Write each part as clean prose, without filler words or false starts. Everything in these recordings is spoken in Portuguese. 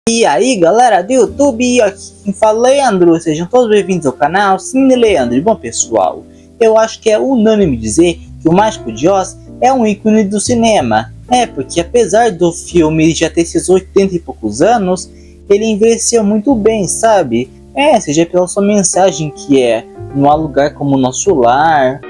E aí galera do YouTube, aqui quem fala é Leandro, sejam todos bem-vindos ao canal Cine Leandro. E bom pessoal, eu acho que é unânime dizer que o Mágico de Oz é um ícone do cinema. Porque apesar do filme já ter esses 80 e poucos anos, ele envelheceu muito bem, sabe? Seja pela sua mensagem que é não há lugar como o nosso lar.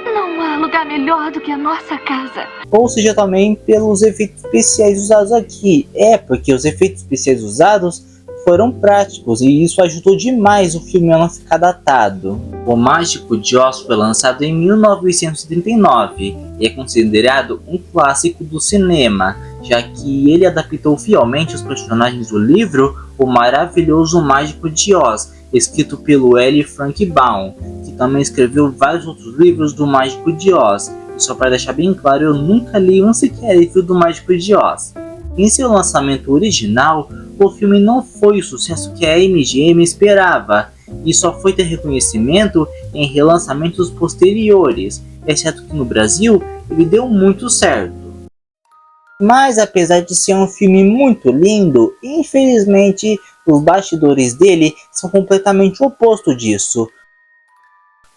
Não há lugar melhor do que a nossa casa. Ou seja também pelos efeitos especiais usados aqui. Porque os efeitos especiais usados foram práticos e isso ajudou demais o filme a não ficar datado. O Mágico de Oz foi lançado em 1939 e é considerado um clássico do cinema, já que ele adaptou fielmente os personagens do livro O Maravilhoso Mágico de Oz, escrito pelo L. Frank Baum, que também escreveu vários outros livros do Mágico de Oz. E só para deixar bem claro, eu nunca li um sequer livro do Mágico de Oz. Em seu lançamento original, o filme não foi o sucesso que a MGM esperava, e só foi ter reconhecimento em relançamentos posteriores, exceto que no Brasil ele deu muito certo. Mas apesar de ser um filme muito lindo, infelizmente os bastidores dele são completamente o oposto disso.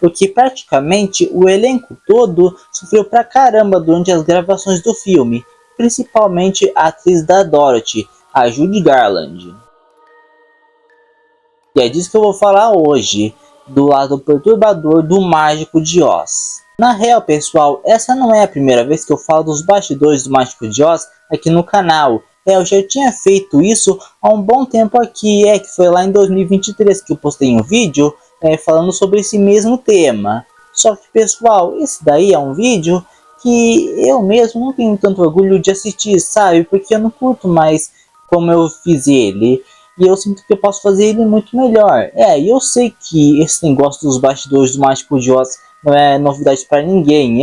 Porque praticamente o elenco todo sofreu pra caramba durante as gravações do filme, principalmente a atriz da Dorothy, a Judy Garland. E é disso que eu vou falar hoje, do lado perturbador do Mágico de Oz. Na real pessoal, essa não é a primeira vez que eu falo dos bastidores do Mágico de Oz aqui no canal. Eu já tinha feito isso há um bom tempo aqui, que foi lá em 2023 que eu postei um vídeo falando sobre esse mesmo tema. Só que pessoal, esse daí é um vídeo que eu mesmo não tenho tanto orgulho de assistir, sabe? Porque eu não curto mais como eu fiz ele. E eu sinto que eu posso fazer ele muito melhor. E eu sei que esse negócio dos bastidores do Mágico de Oz não é novidade para ninguém.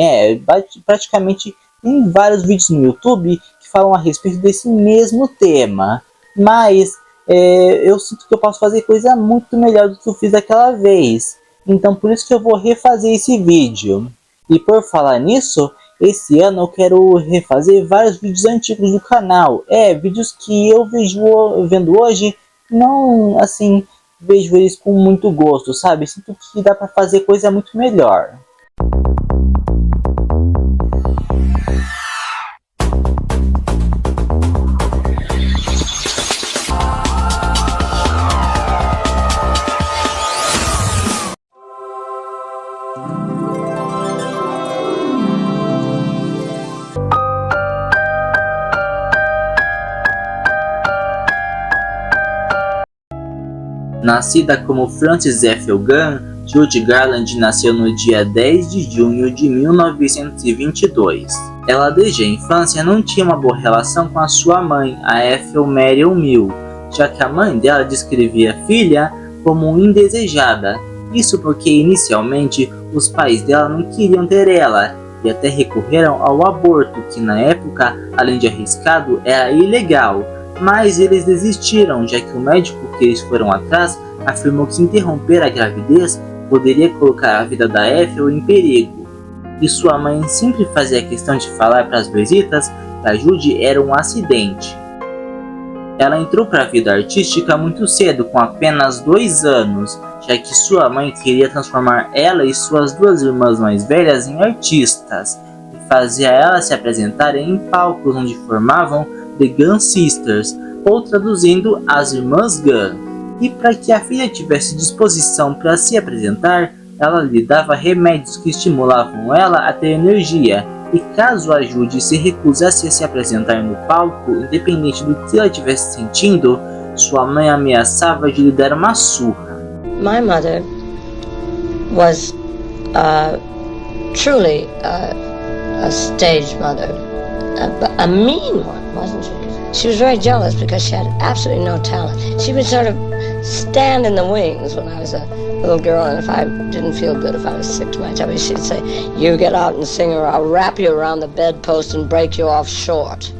Praticamente tem vários vídeos no YouTube que falam a respeito desse mesmo tema. Mas eu sinto que eu posso fazer coisa muito melhor do que eu fiz aquela vez. Então por isso que eu vou refazer esse vídeo. E por falar nisso, esse ano eu quero refazer vários vídeos antigos do canal. Vídeos que eu vendo hoje, não assim, vejo eles com muito gosto, sabe? Sinto que dá pra fazer coisa muito melhor. Nascida como Frances Ethel Gunn, Judy Garland nasceu no dia 10 de junho de 1922. Ela desde a infância não tinha uma boa relação com a sua mãe, a Ethel Marion Mill, já que a mãe dela descrevia a filha como indesejada. Isso porque inicialmente os pais dela não queriam ter ela e até recorreram ao aborto, que na época, além de arriscado, era ilegal. Mas eles desistiram, já que o médico que eles foram atrás afirmou que interromper a gravidez poderia colocar a vida da Ethel em perigo. E sua mãe sempre fazia questão de falar para as visitas que a Judy era um acidente. Ela entrou para a vida artística muito cedo, com apenas 2 anos, já que sua mãe queria transformar ela e suas 2 irmãs mais velhas em artistas, e fazia elas se apresentarem em palcos onde formavam The Gunn Sisters, ou traduzindo, as Irmãs Gunn. E para que a filha tivesse disposição para se apresentar, ela lhe dava remédios que estimulavam ela a ter energia, e caso a Judy se recusasse a se apresentar no palco, independente do que ela estivesse sentindo, sua mãe ameaçava de lhe dar uma surra. My mother was truly a stage mother, a mean one, wasn't she? She was very jealous because she had absolutely no talent. She would sort of stand in the wings when I was a little girl, and if I didn't feel good, if I was sick to my tummy, she'd say, "You get out and sing, or I'll wrap you around the bedpost and break you off short."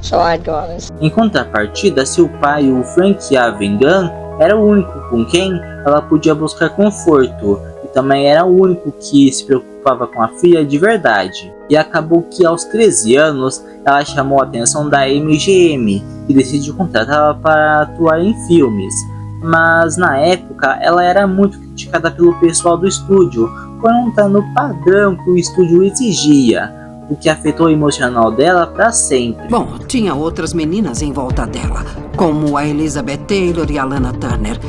So I'd go on and sing. Em contrapartida, seu pai, o Frank Aven Gunn, era o único com quem ela podia buscar conforto, e também era o único que se preocupava com a filha de verdade. E acabou que aos 13 anos ela chamou a atenção da MGM, que decidiu contratá-la para atuar em filmes. Mas na época ela era muito criticada pelo pessoal do estúdio, por não estar no padrão que o estúdio exigia, o que afetou o emocional dela para sempre. Bom, tinha outras meninas em volta dela, como a Elizabeth Taylor e a Lana Turner.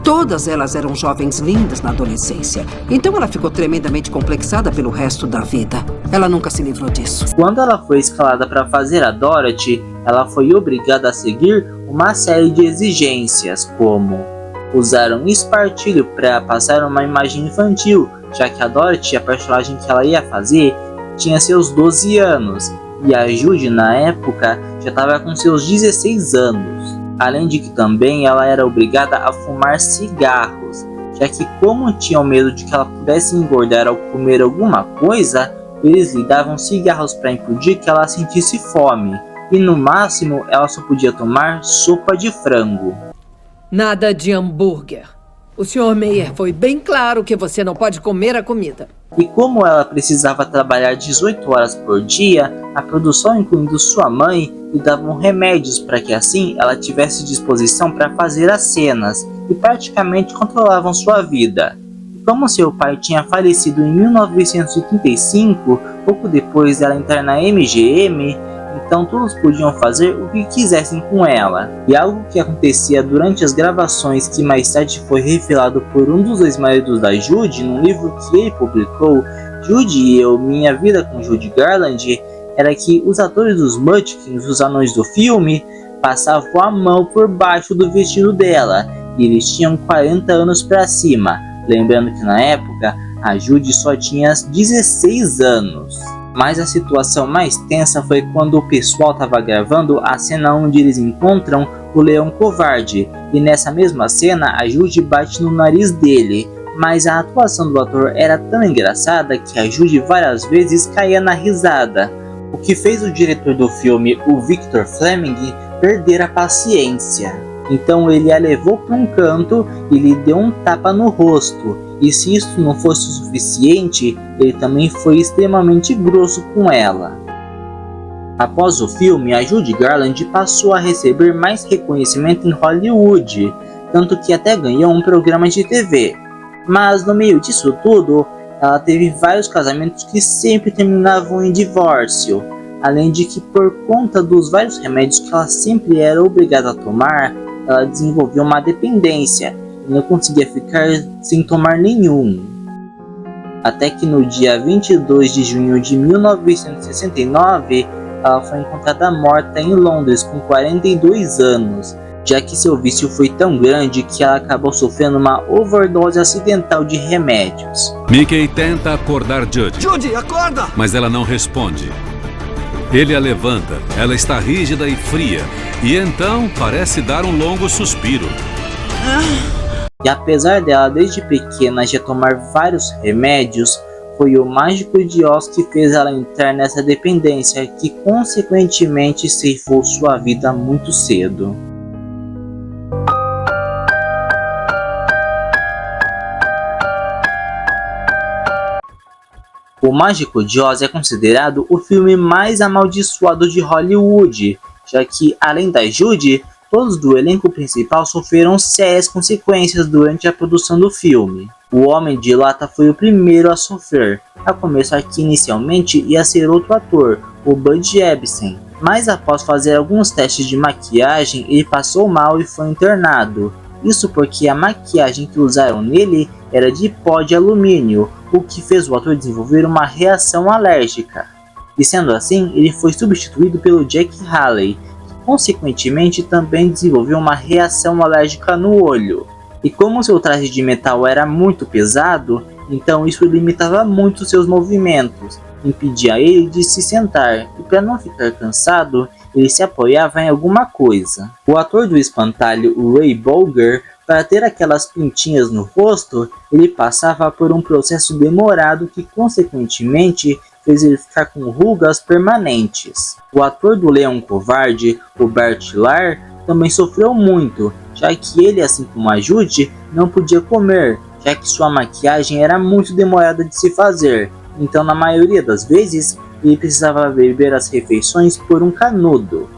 Todas elas eram jovens lindas na adolescência, então ela ficou tremendamente complexada pelo resto da vida. Ela nunca se livrou disso. Quando ela foi escalada para fazer a Dorothy, ela foi obrigada a seguir uma série de exigências, como usar um espartilho para passar uma imagem infantil, já que a Dorothy, a personagem que ela ia fazer, tinha seus 12 anos, e a Judy na época já estava com seus 16 anos. Além de que também ela era obrigada a fumar cigarros, já que como tinham medo de que ela pudesse engordar ao comer alguma coisa, eles lhe davam cigarros para impedir que ela sentisse fome, e no máximo ela só podia tomar sopa de frango. Nada de hambúrguer. O Sr. Meyer foi bem claro que você não pode comer a comida. E como ela precisava trabalhar 18 horas por dia, a produção, incluindo sua mãe, lhe davam remédios para que assim ela tivesse disposição para fazer as cenas, e praticamente controlavam sua vida. E como seu pai tinha falecido em 1935, pouco depois dela entrar na MGM, então todos podiam fazer o que quisessem com ela. E algo que acontecia durante as gravações, que mais tarde foi revelado por um dos dois maridos da Judy num livro que ele publicou, Judy e eu, Minha Vida com Judy Garland, era que os atores dos Munchkins, os anões do filme, passavam a mão por baixo do vestido dela, e eles tinham 40 anos para cima, lembrando que na época a Judy só tinha 16 anos. Mas a situação mais tensa foi quando o pessoal estava gravando a cena onde eles encontram o leão covarde, e nessa mesma cena a Judy bate no nariz dele, mas a atuação do ator era tão engraçada que a Judy várias vezes caía na risada, o que fez o diretor do filme, o Victor Fleming, perder a paciência. Então ele a levou para um canto e lhe deu um tapa no rosto. E se isso não fosse o suficiente, ele também foi extremamente grosso com ela. Após o filme, a Judy Garland passou a receber mais reconhecimento em Hollywood, tanto que até ganhou um programa de TV. Mas no meio disso tudo, ela teve vários casamentos que sempre terminavam em divórcio, além de que por conta dos vários remédios que ela sempre era obrigada a tomar, ela desenvolveu uma dependência e não conseguia ficar sem tomar nenhum. Até que no dia 22 de junho de 1969, ela foi encontrada morta em Londres com 42 anos, já que seu vício foi tão grande que ela acabou sofrendo uma overdose acidental de remédios. Mickey tenta acordar Judy. Judy, acorda! Mas ela não responde. Ele a levanta, ela está rígida e fria, e então parece dar um longo suspiro. E apesar dela desde pequena já tomar vários remédios, foi o Mágico de Oz que fez ela entrar nessa dependência, que consequentemente ceifou sua vida muito cedo. O Mágico de Oz é considerado o filme mais amaldiçoado de Hollywood, já que, além da Judy, todos do elenco principal sofreram sérias consequências durante a produção do filme. O Homem de Lata foi o primeiro a sofrer, a começar que inicialmente ia ser outro ator, o Bud Ebsen, mas após fazer alguns testes de maquiagem ele passou mal e foi internado. Isso porque a maquiagem que usaram nele era de pó de alumínio, o que fez o ator desenvolver uma reação alérgica. E sendo assim, ele foi substituído pelo Jack Haley, que consequentemente também desenvolveu uma reação alérgica no olho. E como seu traje de metal era muito pesado, então isso limitava muito seus movimentos, impedia ele de se sentar, e para não ficar cansado, ele se apoiava em alguma coisa. O ator do espantalho, o Ray Bolger, para ter aquelas pintinhas no rosto, ele passava por um processo demorado que consequentemente fez ele ficar com rugas permanentes. O ator do Leão Covarde, o Bert Lahr, também sofreu muito, já que ele, assim como a Judy, não podia comer, já que sua maquiagem era muito demorada de se fazer. Então, na maioria das vezes, ele precisava beber as refeições por um canudo.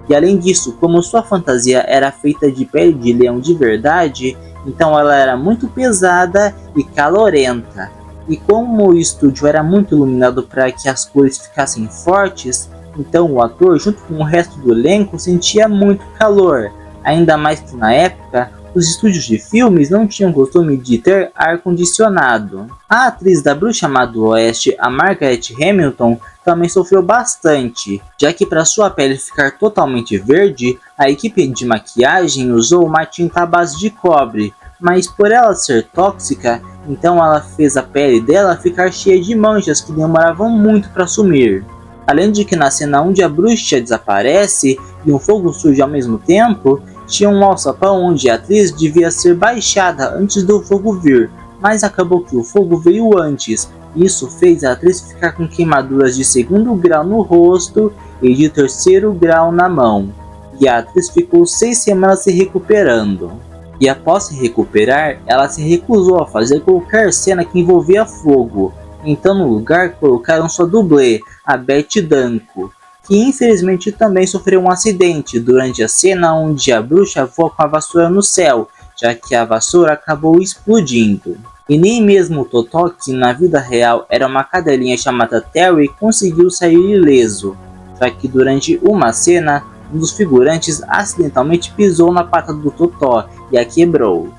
E além disso, como sua fantasia era feita de pele de leão de verdade, então ela era muito pesada e calorenta. E como o estúdio era muito iluminado para que as cores ficassem fortes, então o ator, junto com o resto do elenco, sentia muito calor. Ainda mais que na época, os estúdios de filmes não tinham costume de ter ar-condicionado. A atriz da Bruxa Má do Oeste, a Margaret Hamilton, também sofreu bastante, já que para sua pele ficar totalmente verde, a equipe de maquiagem usou uma tinta à base de cobre, mas por ela ser tóxica, então ela fez a pele dela ficar cheia de manchas que demoravam muito para sumir. Além de que na cena onde a bruxa desaparece e um fogo surge ao mesmo tempo, tinha um alçapão onde a atriz devia ser baixada antes do fogo vir, mas acabou que o fogo veio antes. Isso fez a atriz ficar com queimaduras de 2º grau no rosto e de 3º grau na mão, e a atriz ficou 6 semanas se recuperando. E após se recuperar, ela se recusou a fazer qualquer cena que envolvia fogo, então no lugar colocaram sua dublê, a Beth Danko, que infelizmente também sofreu um acidente durante a cena onde a bruxa voa com a vassoura no céu, já que a vassoura acabou explodindo. E nem mesmo o Totó, que na vida real era uma cadelinha chamada Terry, conseguiu sair ileso, já que durante uma cena, um dos figurantes acidentalmente pisou na pata do Totó e a quebrou.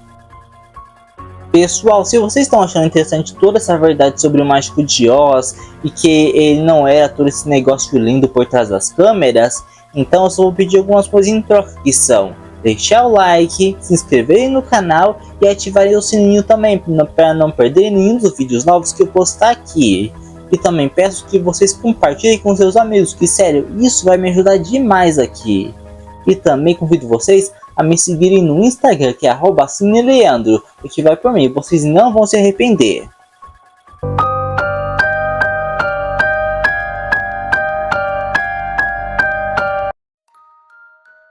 Pessoal, se vocês estão achando interessante toda essa verdade sobre o Mágico de Oz e que ele não era todo esse negócio lindo por trás das câmeras, então eu só vou pedir algumas coisas em troca, que são deixar o like, se inscreverem no canal e ativarem o sininho também para não perder nenhum dos vídeos novos que eu postar aqui. E também peço que vocês compartilhem com seus amigos, que sério, isso vai me ajudar demais aqui. E também convido vocês a me seguirem no Instagram, que é @cineleandro, porque vai por mim, vocês não vão se arrepender.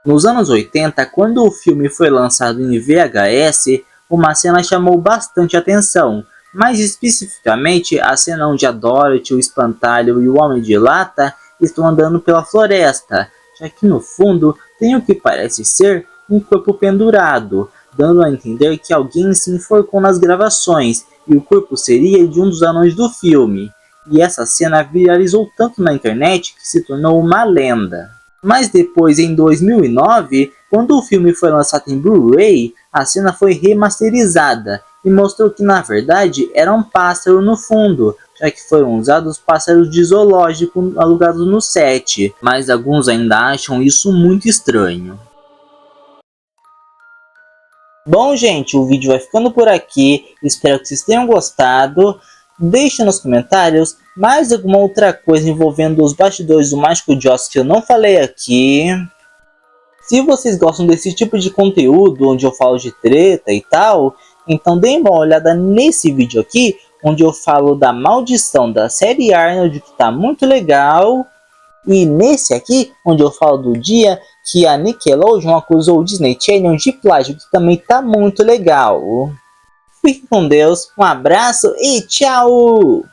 Nos anos 80, quando o filme foi lançado em VHS, uma cena chamou bastante atenção, mais especificamente a cena onde a Dorothy, o Espantalho e o Homem de Lata estão andando pela floresta, já que no fundo tem o que parece ser um corpo pendurado, dando a entender que alguém se enforcou nas gravações e o corpo seria de um dos anões do filme. E essa cena viralizou tanto na internet que se tornou uma lenda. Mas depois, em 2009, quando o filme foi lançado em Blu-ray, a cena foi remasterizada e mostrou que na verdade era um pássaro no fundo, já que foram usados pássaros de zoológico alugados no set, mas alguns ainda acham isso muito estranho. Bom, gente, o vídeo vai ficando por aqui, espero que vocês tenham gostado. Deixe nos comentários mais alguma outra coisa envolvendo os bastidores do Mágico de Oz que eu não falei aqui. Se vocês gostam desse tipo de conteúdo, onde eu falo de treta e tal, então deem uma olhada nesse vídeo aqui, onde eu falo da maldição da série Arnold, que tá muito legal. E nesse aqui, onde eu falo do dia que a Nickelodeon acusou o Disney Channel de plágio, que também tá muito legal. Fique com Deus, um abraço e tchau!